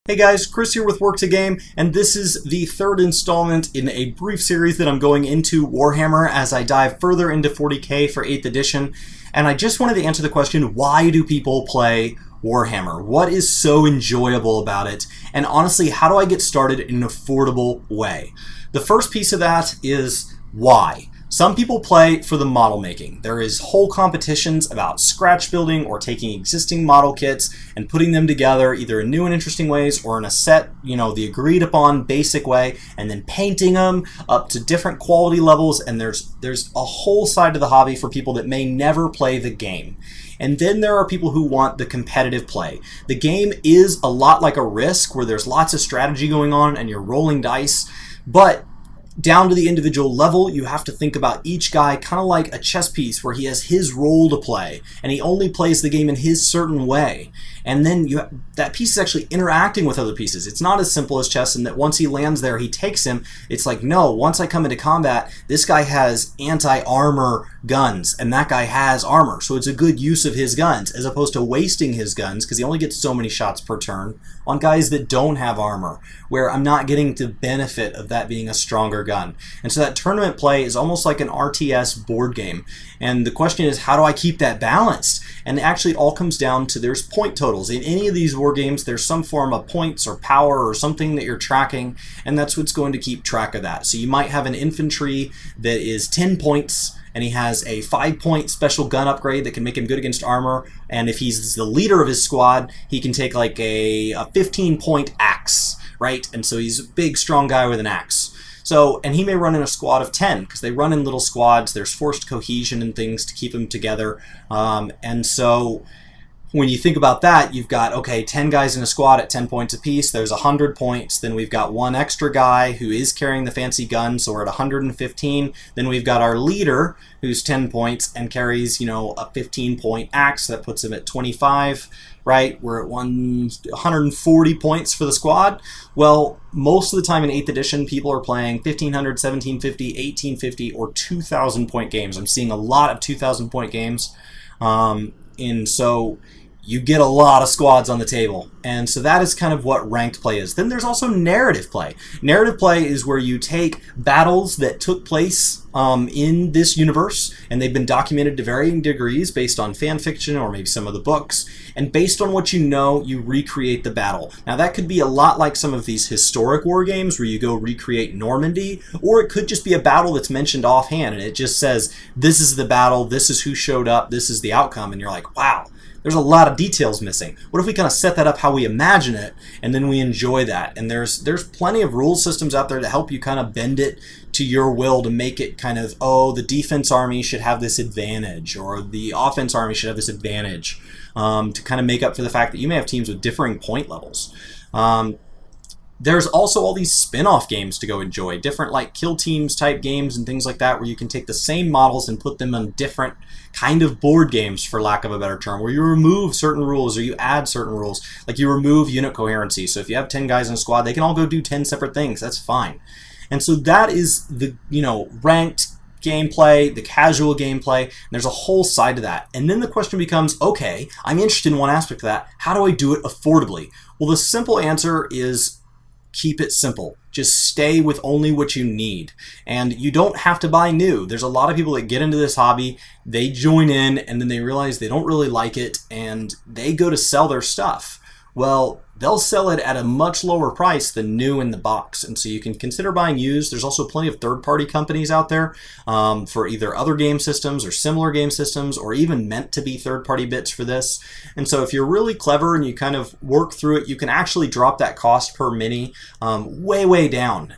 Hey guys, Chris here with Work to Game, and this is the third installment in a brief series that I'm going into Warhammer as I dive further into 40k for 8th edition. And I just wanted to answer the question, why do people play Warhammer? What is so enjoyable about it? And honestly, how do I get started in an affordable way? The first piece of that is why. Some people play for the model making. There is whole competitions about scratch building or taking existing model kits and putting them together either in new and interesting ways or in a set, the agreed upon basic way, and then painting them up to different quality levels. And there's a whole side to the hobby for people that may never play the game. And then there are people who want the competitive play. The game is a lot like a Risk, where there's lots of strategy going on and you're rolling dice, but down to the individual level, you have to think about each guy kind of like a chess piece where he has his role to play and he only plays the game in his certain way. And then that piece is actually interacting with other pieces. It's not as simple as chess in that once he lands there, he takes him. It's like, no, once I come into combat, this guy has anti-armor guns and that guy has armor. So it's a good use of his guns as opposed to wasting his guns because he only gets so many shots per turn on guys that don't have armor, where I'm not getting the benefit of that being a stronger gun. And so that tournament play is almost like an RTS board game. And the question is, how do I keep that balanced? And actually it all comes down to there's point totals. In any of these war games, there's some form of points or power or something that you're tracking, and that's what's going to keep track of that. So you might have an infantry that is 10 points, and he has a 5-point special gun upgrade that can make him good against armor, and if he's the leader of his squad, he can take like a 15-point axe, right? And so he's a big, strong guy with an axe. So, and he may run in a squad of 10, because they run in little squads, there's forced cohesion and things to keep them together, and so when you think about that, you've got, okay, 10 guys in a squad at 10 points apiece, there's 100 points, then we've got one extra guy who is carrying the fancy gun, so we're at 115, then we've got our leader who's 10 points and carries, a 15-point axe, that puts him at 25, right? We're at 140 points for the squad. Well, most of the time in 8th edition, people are playing 1500, 1750, 1850, or 2,000 point games. I'm seeing a lot of 2,000 point games, and so you get a lot of squads on the table. And so that is kind of what ranked play is. Then there's also narrative play. Narrative play is where you take battles that took place in this universe, and they've been documented to varying degrees based on fan fiction or maybe some of the books. And based on what you know, you recreate the battle. Now that could be a lot like some of these historic war games where you go recreate Normandy, or it could just be a battle that's mentioned offhand and it just says, this is the battle, this is who showed up, this is the outcome, and you're like, wow. There's a lot of details missing. What if we kind of set that up how we imagine it, and then we enjoy that? And there's plenty of rule systems out there to help you kind of bend it to your will to make it kind of, oh, the defense army should have this advantage, or the offense army should have this advantage, to kind of make up for the fact that you may have teams with differing point levels. There's also all these spin-off games to go enjoy, different like kill teams type games and things like that, where you can take the same models and put them on different kind of board games, for lack of a better term, where you remove certain rules or you add certain rules. Like you remove unit coherency. So if you have 10 guys in a squad, they can all go do 10 separate things. That's fine. And so that is the, ranked gameplay, the casual gameplay, and there's a whole side to that. And then the question becomes, okay, I'm interested in one aspect of that. How do I do it affordably? Well, the simple answer is keep it simple. Just stay with only what you need. And you don't have to buy new. There's a lot of people that get into this hobby, they join in, and then they realize they don't really like it, and they go to sell their stuff. Well, they'll sell it at a much lower price than new in the box. And so you can consider buying used. There's also plenty of third-party companies out there for either other game systems or similar game systems, or even meant to be third-party bits for this. And so if you're really clever and you kind of work through it, you can actually drop that cost per mini way, way down.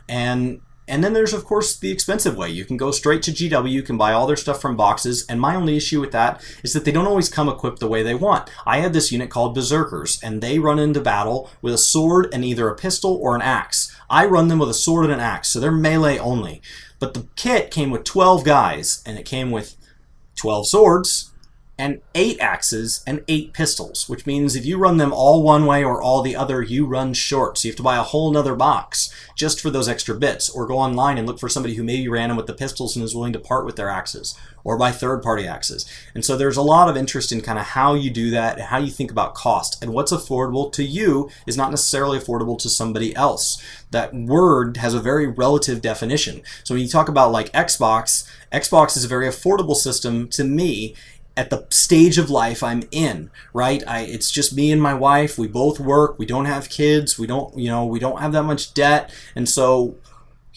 And then there's, of course, the expensive way. You can go straight to GW, you can buy all their stuff from boxes, and my only issue with that is that they don't always come equipped the way they want. I had this unit called Berserkers, and they run into battle with a sword and either a pistol or an axe. I run them with a sword and an axe, so they're melee only. But the kit came with 12 guys, and it came with 12 swords, and 8 axes and 8 pistols, which means if you run them all one way or all the other, you run short. So you have to buy a whole nother box just for those extra bits, or go online and look for somebody who maybe ran them with the pistols and is willing to part with their axes, or buy third-party axes. And so there's a lot of interest in kind of how you do that and how you think about cost. And what's affordable to you is not necessarily affordable to somebody else. That word has a very relative definition. So when you talk about like Xbox is a very affordable system to me at the stage of life I'm in, right? It's just me and my wife. We both work. We don't have kids. We don't have that much debt. And so,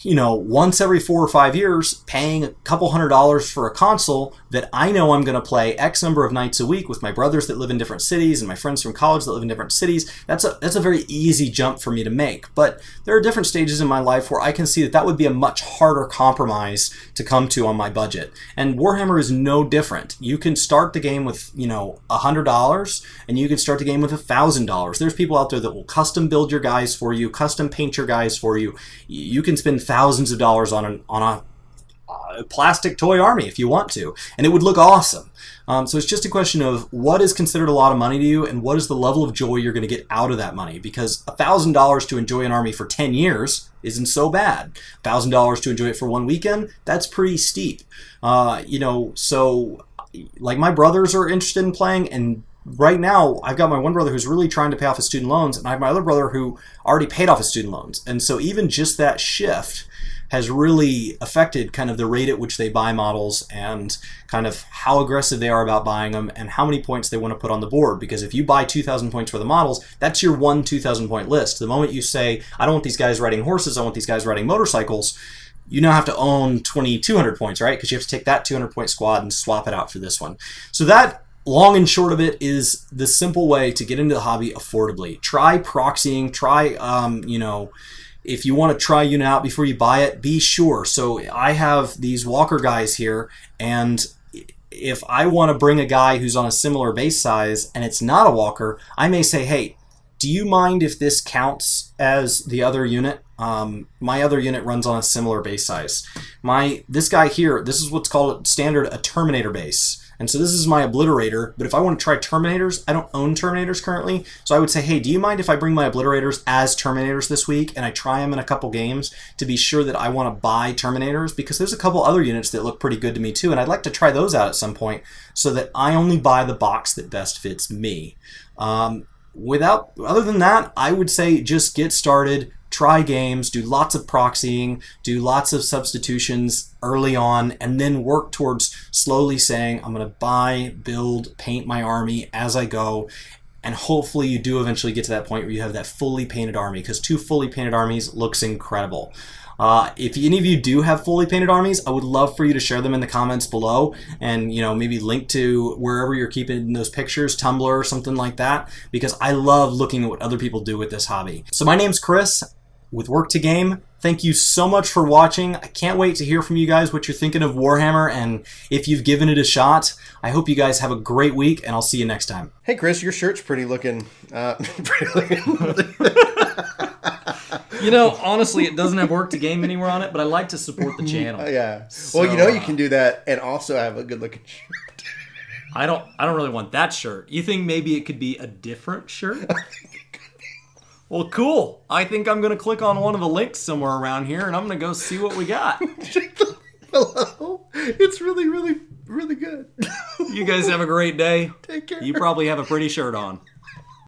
once every 4 or 5 years, paying a couple $100 for a console that I know I'm going to play X number of nights a week with my brothers that live in different cities and my friends from college that live in different cities, that's a very easy jump for me to make. But there are different stages in my life where I can see that would be a much harder compromise to come to on my budget. And Warhammer is no different. You can start the game with, $100, and you can start the game with $1,000. There's people out there that will custom build your guys for you, custom paint your guys for you. You can spend thousands of dollars on a plastic toy army if you want to, and it would look awesome. So it's just a question of what is considered a lot of money to you and what is the level of joy you're going to get out of that money, because $1,000 to enjoy an army for 10 years isn't so bad. $1,000 to enjoy it for one weekend, that's pretty steep. So like my brothers are interested in playing, and right now, I've got my one brother who's really trying to pay off his student loans, and I have my other brother who already paid off his student loans. And so even just that shift has really affected kind of the rate at which they buy models and kind of how aggressive they are about buying them and how many points they want to put on the board. Because if you buy 2,000 points for the models, that's your one 2,000 point list. The moment you say, I don't want these guys riding horses, I want these guys riding motorcycles, you now have to own 2,200 points, right? Because you have to take that 200 point squad and swap it out for this one. So that, long and short of it, is the simple way to get into the hobby affordably. Try proxying, try, if you want to try a unit out before you buy it, be sure. So I have these walker guys here, and if I want to bring a guy who's on a similar base size and it's not a walker, I may say, hey, do you mind if this counts as the other unit? My other unit runs on a similar base size. This guy here, this is what's called standard a Terminator base. And so this is my Obliterator, but if I want to try Terminators, I don't own Terminators currently, so I would say, hey, do you mind if I bring my Obliterators as Terminators this week and I try them in a couple games to be sure that I want to buy Terminators? Because there's a couple other units that look pretty good to me too, and I'd like to try those out at some point so that I only buy the box that best fits me. Other than that, I would say just get started. Try games, do lots of proxying, do lots of substitutions early on, and then work towards slowly saying, I'm going to buy, build, paint my army as I go. And hopefully you do eventually get to that point where you have that fully painted army, because 2 fully painted armies looks incredible. If any of you do have fully painted armies, I would love for you to share them in the comments below, and maybe link to wherever you're keeping those pictures, Tumblr or something like that, because I love looking at what other people do with this hobby. So my name's Chris with Work to Game. Thank you so much for watching. I can't wait to hear from you guys what you're thinking of Warhammer and if you've given it a shot. I hope you guys have a great week, and I'll see you next time. Hey Chris, your shirt's pretty looking. Honestly, it doesn't have Work to Game anywhere on it, but I like to support the channel. Yeah. So, well, you can do that and also have a good looking shirt. I don't really want that shirt. You think maybe it could be a different shirt? Well, cool. I think I'm going to click on one of the links somewhere around here, and I'm going to go see what we got. Hello. It's really, really, really good. You guys have a great day. Take care. You probably have a pretty shirt on.